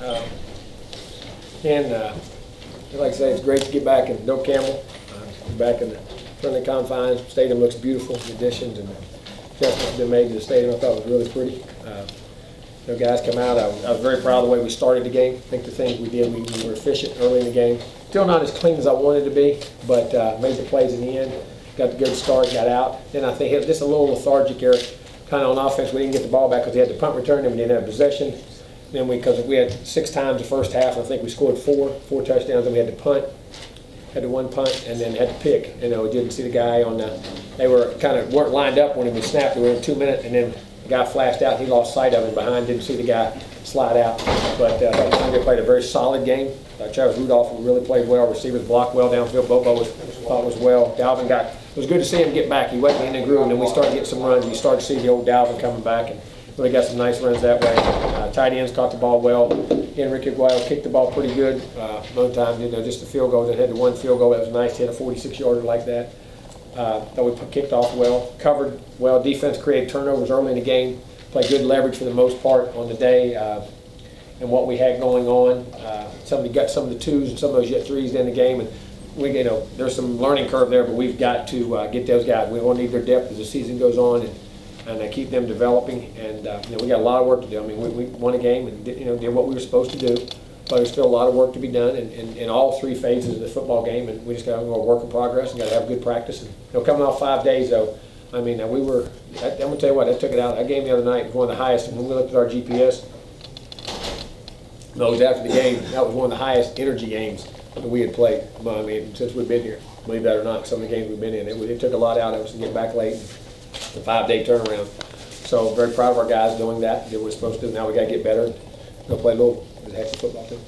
Like I say, it's great to get back in No Camel, back in the friendly confines. Stadium looks beautiful. The additions and the adjustments been made to the stadium I thought was really pretty. Guys come out. I was very proud of the way we started the game. I think the things we did, we were efficient early in the game. Still not as clean as I wanted to be, but made the plays in the end. Got the good start, got out. Then I think just a little lethargic here, kind of on offense. We didn't get the ball back because we had the punt return and we didn't have possession. Then because we had 6 times the first half, I think we scored four touchdowns, and we had to punt. Had the one punt and then had to pick. We didn't see the guy on the. They weren't lined up when we snapped. We were in 2 minutes, and then the guy flashed out. He lost sight of him behind. Didn't see the guy slide out. But they played a very solid game. Travis Rudolph really played well. Receivers blocked well downfield. Bobo was well. Dalvin it was good to see him get back. He wasn't in the groove, and then we started getting some runs. You started to see the old Dalvin coming back, and really got some nice runs that way. Tight ends caught the ball well. Enrique Guayo kicked the ball pretty good. One time, just the field goal. They had the one field goal that was nice. Hit a 46-yarder like that. Thought we kicked off well, covered well. Defense created turnovers early in the game. Played good leverage for the most part on the day, and what we had going on. Somebody got some of the twos and some of those yet threes in the game, and there's some learning curve there, but we've got to get those guys. We will need their depth as the season goes on, and keep them developing. And we got a lot of work to do. I mean, we won a game and did what we were supposed to do, but there's still a lot of work to be done in all 3 phases of the football game, and we just got to go work in progress and got to have good practice. And coming off 5 days though, I mean, I'm gonna tell you what, that took it out. That game the other night was one of the highest. When we looked at our GPS, after the game, that was one of the highest energy games that we had played. I mean, since we've been here, believe that or not, some of the games we've been in, it took a lot out of us to get back late. The 5-day turnaround. So very proud of our guys doing that. Did what we're supposed to do. Now we got to get better. Go play Louisville. It's a heck of a football team.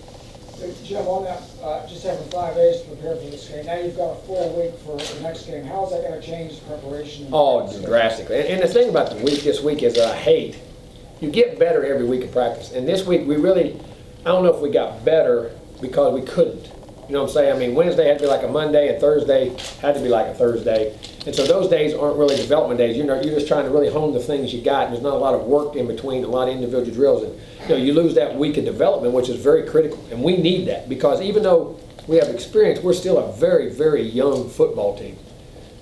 Jim, on that, just having 5 days to prepare for this game. Now you've got a full week for the next game. How is that going to change the preparation? Oh, drastically. And the thing about this week is that I hate. You get better every week of practice. And this week we really, I don't know if we got better because we couldn't. You know what I'm saying? I mean, Wednesday had to be like a Monday, and Thursday had to be like a Thursday. And so those days aren't really development days. You're just trying to really hone the things you got, and there's not a lot of work in between, a lot of individual drills. And you lose that week of development, which is very critical. And we need that because even though we have experience, we're still a very, very young football team.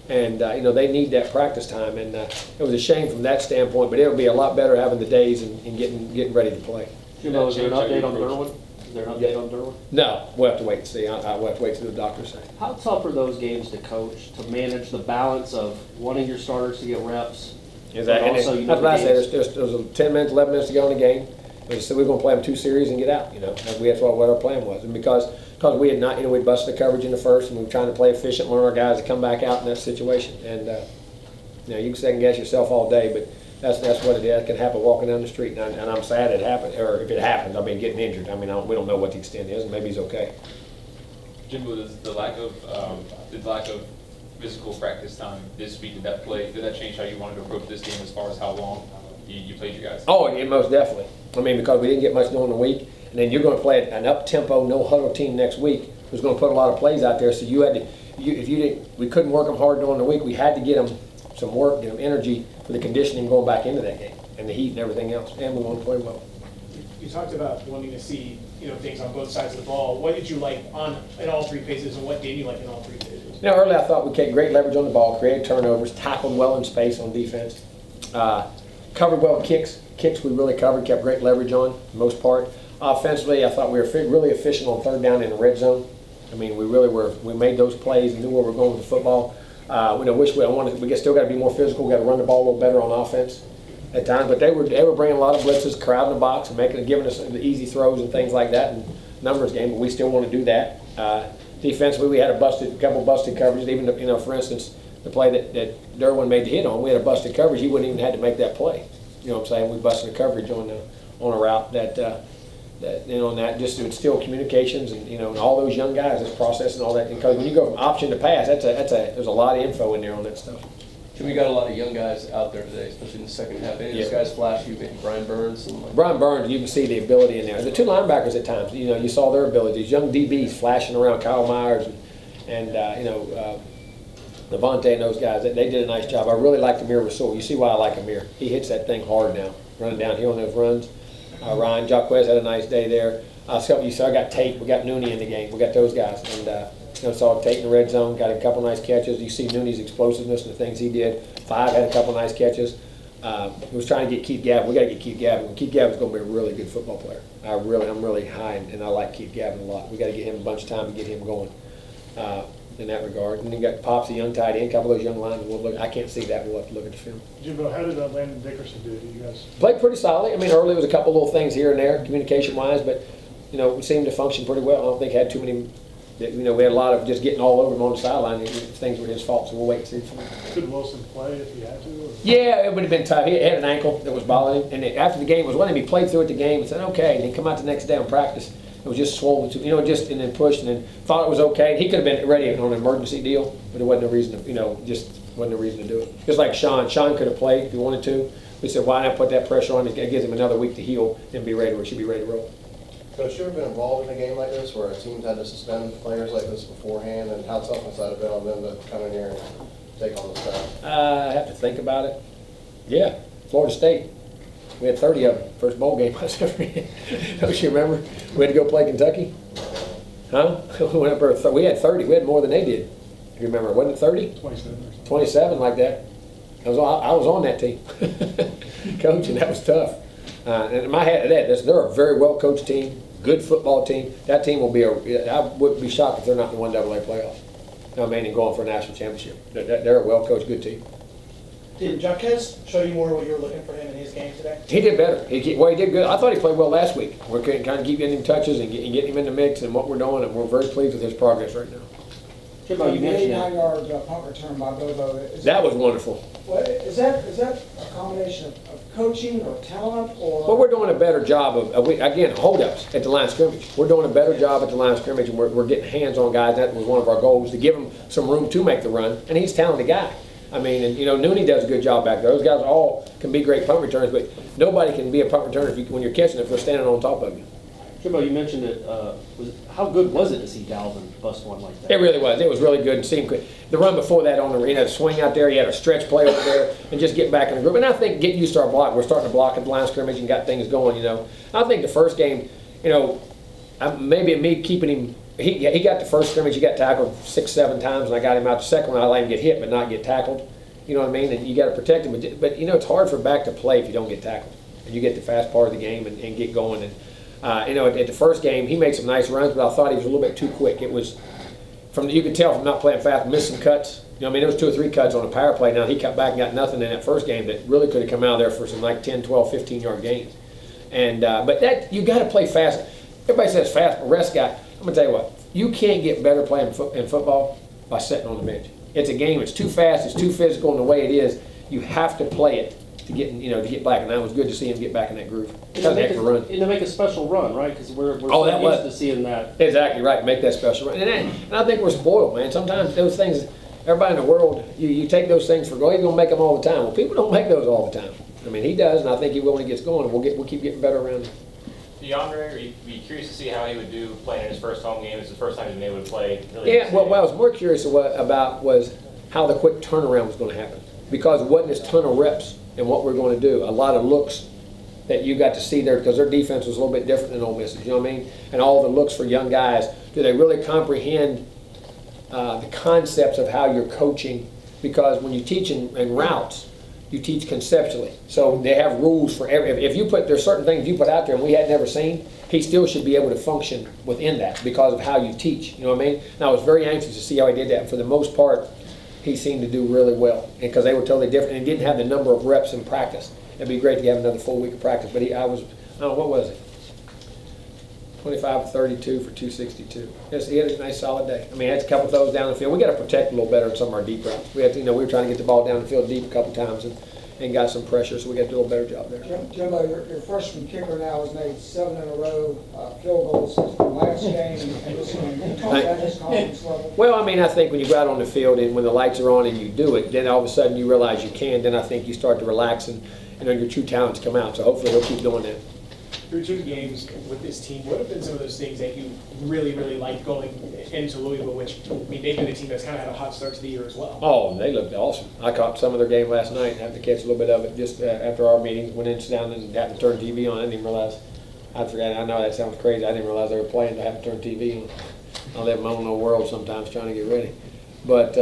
And they need that practice time. And it was a shame from that standpoint, but it'll be a lot better having the days and getting ready to play. Is there an update on Derwin? Is there an update on Derwin? No, we'll have to wait and see. We'll have to wait till the doctor says. How tough are those games to coach, to manage the balance of wanting your starters to get reps? That's what I say. There's 10 minutes, 11 minutes to go in the game. We said we were going to play them 2 series and get out. That's what our plan was. And because we had not, we busted the coverage in the first, and we were trying to play efficient, learn our guys to come back out in that situation. And you can second guess yourself all day, but that's what it is. It can happen walking down the street, and I'm sad it happened. Or if it happens, getting injured. We don't know what the extent is, and maybe he's okay. Jim, does the lack of physical practice time this week, did that change how you wanted to approach this game as far as how long you played your guys? Oh, yeah, most definitely. Because we didn't get much done in the week, and then you're going to play an up-tempo, no-huddle team next week who's going to put a lot of plays out there. So you had to, we couldn't work them hard during the week. We had to get them some work, get them energy for the conditioning going back into that game, and the heat and everything else. And we want to play well. You talked about wanting to see things on both sides of the ball. What did you like in all 3 phases, and what didn't you like in all 3 phases? Early I thought we kept great leverage on the ball, created turnovers, tackled well in space on defense, covered well kicks. Kicks we really covered, kept great leverage on the most part. Offensively, I thought we were really efficient on 3rd down in the red zone. We really were. We made those plays and knew where we were going with the football. We still got to be more physical. We got to run the ball a little better on offense at times. But they were bringing a lot of blitzes, crowding the box, and giving us the easy throws and things like that in numbers game. But we still want to do that. Defensively, we had a couple busted coverages. Even for instance, the play that Derwin made the hit on, we had a busted coverage. He wouldn't even have to make that play. You know what I'm saying? We busted the coverage on a route that just to instill communications and all those young guys that's processing all that. Because when you go from option to pass, there's a lot of info in there on that stuff. We got a lot of young guys out there today, especially in the second half. Any of these guys flash you? Brian Burns? Brian Burns, you can see the ability in there. The 2 linebackers at times, you saw their abilities. Young DBs flashing around, Kyle Myers and Levante and those guys. They did a nice job. I really liked Amir Rasul. You see why I like Amir. He hits that thing hard now, running downhill on those runs. Ryan Jacquez had a nice day there. So you saw I got Tate, we got Nooney in the game, we got those guys, and saw Tate in the red zone, got a couple nice catches. You see Nooney's explosiveness and the things he did. Five had a couple nice catches. He was trying to get Keith Gavin. We got to get Keith Gavin. Keith Gavin's going to be a really good football player. I'm really high, and I like Keith Gavin a lot. We got to get him a bunch of time to get him going in that regard. And then you got Pops, a young tight end, a couple of those young linemen. We'll look. I can't see that. We'll have to look at the film. Jimbo, how did Landon Dickerson do? You guys Played pretty solid. I mean, early was a couple little things here and there, communication-wise, but we seemed to function pretty well. I don't think had too many. We had a lot of just getting all over him on the sideline. Things were his fault, so we'll wait and see. Could Wilson play if he had to? Or? Yeah, it would have been tough. He had an ankle that was bothering him, and after the game was letting him. He played through it the game and said, okay, and then come out the next day and practice. It was just swollen, and then pushed, and then thought it was okay. He could have been ready on an emergency deal, but there wasn't no reason to, just wasn't no reason to do it. Just like Sean could have played if he wanted to. We said, why not put that pressure on him? It gives him another week to heal, then be ready. We should be ready to roll. Coach, you ever been involved in a game like this where a team's had to suspend players like this beforehand, and how tough must that have been on them to come in here and take on the staff? I have to think about it. Yeah, Florida State. We had 30 of them. First bowl game I was ever in. Don't you remember? We had to go play Kentucky. Huh? We went up there. We had 30. We had more than they did. If you remember, wasn't it 30? 27. 27, like that. I was on that team, coaching. That was tough. And in my head, they're a very well coached team, good football team. That team will be I wouldn't be shocked if they're not in the 1AA playoff. I mean, and going for a national championship. They're a well coached, good team. Did Jacquez show you more what you were looking for him in his game today? He did better. He did good. I thought he played well last week. We're kind of keep getting him touches and getting him in the mix and what we're doing, and we're very pleased with his progress right now. Jimbo, you mentioned that. 89-yard punt return by Bobo. That was wonderful. Is that a combination of coaching or talent or? Well, we're doing a better job again, hold-ups at the line of scrimmage. We're doing a better job at the line of scrimmage, and we're getting hands on guys. That was one of our goals, to give him some room to make the run, and he's a talented guy. I mean, and Nooney does a good job back there. Those guys all can be great punt returners, but nobody can be a punt returner when you're catching it if they're standing on top of you. Jimbo, you mentioned it. How good was it to see Dalvin bust one like that? It really was. It was really good to see him. The run before that on the swing out there, he had a stretch play over there, and just get back in the group. And I think getting used to our block, we're starting to block at the line of scrimmage and got things going. I think the first game, maybe me keeping him. He got the first scrimmage. He got tackled 6-7 times, and I got him out the second one. I let him get hit, but not get tackled. You know what I mean? And you got to protect him. But it's hard for back to play if you don't get tackled, and you get the fast part of the game and get going. And at the first game, he made some nice runs, but I thought he was a little bit too quick. It was you could tell from not playing fast, missed some cuts. There was 2 or 3 cuts on a power play. Now he cut back and got nothing in that first game that really could have come out of there for some 10, 12, 15-yard gains. And but that you got to play fast. Everybody says fast, but rest guy. I'm gonna tell you what. You can't get better playing in football by sitting on the bench. It's a game. It's too fast. It's too physical in the way it is. You have to play it to get back. And that was good to see him get back in that groove. That was a heck of a run. And to make a special run, right? Because we're that used to seeing that. Exactly right. Make that special run. And I think we're spoiled, man. Sometimes those things, everybody in the world, you take those things for granted. He's gonna make them all the time. Well, people don't make those all the time. I mean, he does, and I think he will when he gets going. And we'll keep getting better around him. DeAndre, you'd be curious to see how he would do playing in his first home game. It's the first time he's been able to play. Really What I was more curious about was how the quick turnaround was going to happen, because it wasn't a ton of reps in what we're going to do. A lot of looks that you got to see there, because their defense was a little bit different than Ole Miss's. You know what I mean? And all the looks for young guys. Do they really comprehend the concepts of how you're coaching? Because when you teach in routes, you teach conceptually. So they have rules for there's certain things you put out there and we had never seen, he still should be able to function within that because of how you teach. You know what I mean? And I was very anxious to see how he did that. And for the most part, he seemed to do really well, because they were totally different and he didn't have the number of reps in practice. It'd be great to have another full week of practice, but what was it? 25 of 32 for 262. He had a nice solid day. I mean, he had a couple of throws down the field. We got to protect a little better in some of our deep routes. We were trying to get the ball down the field deep a couple times and got some pressure, so we got to do a little better job there. Jimbo, your freshman kicker now has made 7 in a row field goals since the last game and this game. Can you talk about his confidence level? Well, I mean, I think when you go out on the field and when the lights are on and you do it, then all of a sudden you realize you can. Then I think you start to relax and your true talents come out. So hopefully he'll keep doing that. Through 2 games with this team, what have been some of those things that you really, really liked going into Louisville, which, I mean, they've been a team that's kind of had a hot start to the year as well? Oh, they looked awesome. I caught some of their game last night and had to catch a little bit of it just after our meeting. Went in, sat down, and happened to turn TV on. I didn't even realize I forgot, I know that sounds crazy, I didn't realize they were playing, I haven't turned TV on. I live in my own little world sometimes trying to get ready. But,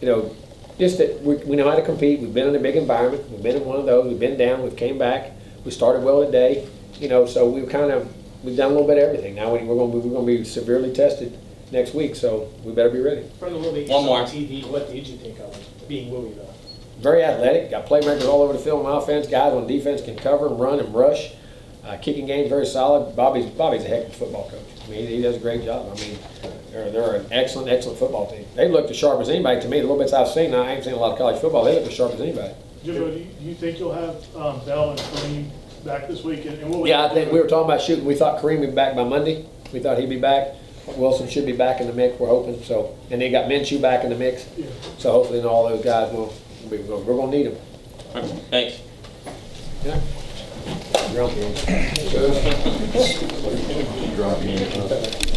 you know, just that we know how to compete, we've been in a big environment, we've been in one of those, we've been down, we've came back, we started well today, you know, so we've done a little bit of everything. Now we're gonna be severely tested next week, so we better be ready. From the little bit you One saw more. on TV, what did you think of it, being Louisville? Very athletic, got playmakers all over the field on offense, guys on defense can cover and run and rush. Kicking game's very solid. Bobby's a heck of a football coach. I mean, he does a great job. I mean, they're an excellent football team. They look as sharp as anybody to me. The little bits I've seen, I ain't seen a lot of college football, they look as sharp as anybody. Jimbo, do you think you'll have Bell and Kareem back this week? And what would Yeah, you I think do? we were talking about shooting. We thought Kareem would be back by Monday. We thought he'd be back. Wilson should be back in the mix, we're hoping. So, and they got Minshew back in the mix. Yeah. So hopefully all those guys we're going to need them. Thanks. Yeah. Grumpy.